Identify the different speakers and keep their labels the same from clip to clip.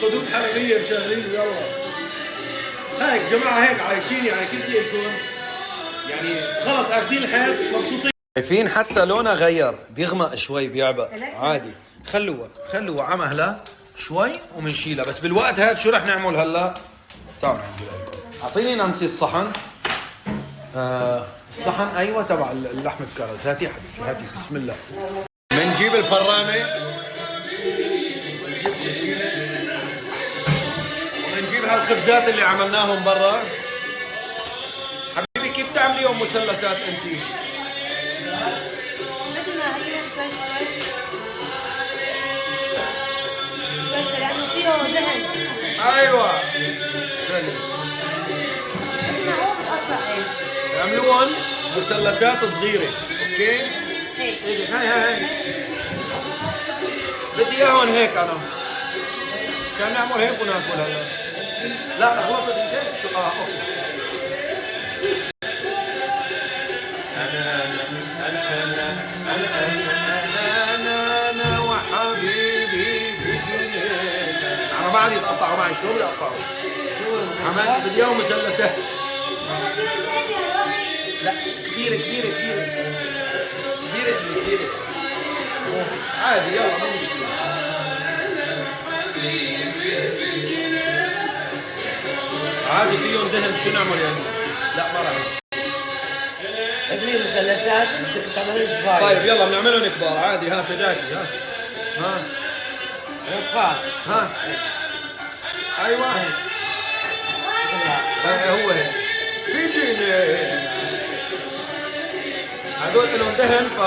Speaker 1: حدود حراريه شغالين يلا. هيك جماعه هيك عايشين يعني كيف بدي لكم يعني خلص اخذين الحياه مبسوطين. شايفين حتى لونها غير بيغمق شوي بيعبق عادي. خلوها على مهلها شوي ومنشيلها بس بالوقت هذا شو رح نعمل هلا؟ تعالوا نحكي لكم. اعطيني نانسي الصحن. الصحن ايوه تبع اللحمة كرز. هاتي يا حبيبتي هاتي بسم الله. بنجيب الفرامة بنجيب سكينة وبنجيب هالخبزات اللي عملناهم برا. حبيبي كيف تعمليهم مثلثات انت؟
Speaker 2: مثل ما هي شوي لانه فيه دهن.
Speaker 1: ايوه استني.
Speaker 2: مثل ما هو بتقطع هيك.
Speaker 1: اعملوهم مثلثات صغيرة اوكي؟ هيك هاي بدي اياهم هيك انا عشان نعمل هيك وناكل هلا. لا خلصت انت شو اوكي. انا وحبيبي في جنينة. على بعض يتقطعوا معي شلون بدي اقطعوا؟ عملت بدي اياهم مثلثات. لا كبيرة عادي يلا مو مشكلة. عادي فيهم دهن شو نعمل يعني؟ لا ما راح يصير.
Speaker 3: ابني مثلثات بدك تعملها صغار.
Speaker 1: طيب يلا بنعملهم كبار عادي. ها فداكي ها
Speaker 3: رفع
Speaker 1: ها ايوه هو هيك في جيني. هدول لهم دهن ف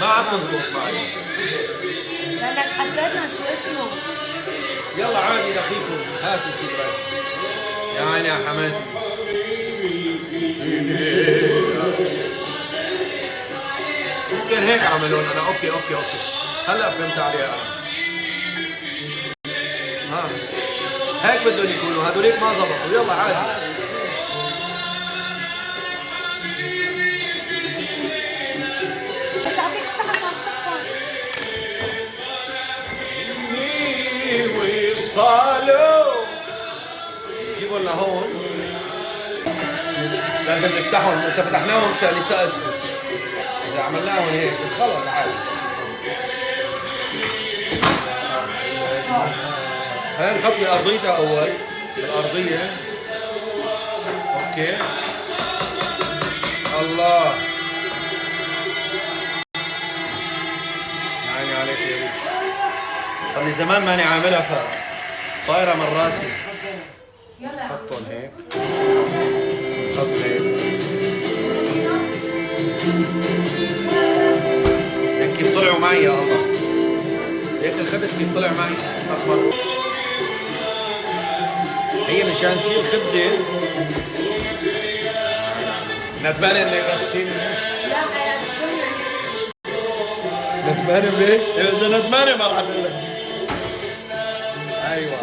Speaker 1: ما عم نظبط معي
Speaker 2: لانك حددنا شو اسمه.
Speaker 1: يلا عادي دخيلكم هاتوا شي بس يا عيني يا حماتي. ممكن هيك اعملون انا. اوكي هلا فهمت عليها انا. ها هيك بدهم يكونوا هذوليك ما زبطوا. يلا عادي
Speaker 2: بس اعطيك الصحة تصفر.
Speaker 1: وصالوا جيبوا لهون. لازم نفتحهم. اذا فتحناهم شو لسه اسود. اذا عملناهم هيك بس خلص عادي. خلينا نحط بأرضيتها اول. بالارضيه اوكي. الله عيني عليك يا بيش. صار لي زمان ماني عاملها طايره من راسي. حطهم هيك حط هيك. هيك كيف طلعوا معي يا الله. هيك الخبز كيف طلع معي. استغفر. هي مشان تشيل خبزه ندمانه انك اخذتيني.
Speaker 2: لا حياتي شو يعني؟
Speaker 1: ندمانه ليه؟ اذا ندمانه ما راح اقول لك. ايوه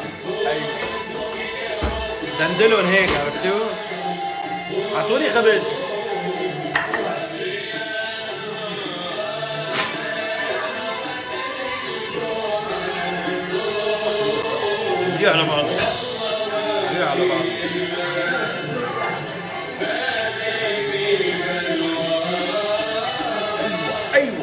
Speaker 1: دندلهم هيك عرفتوا؟ اعطوني خبز. نجي على بعض. ايوه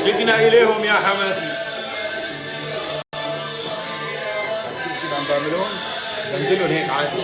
Speaker 1: جئنا اليهم يا حماتي. شوف كيف عم بعملهم. دندلهم هيك عادي.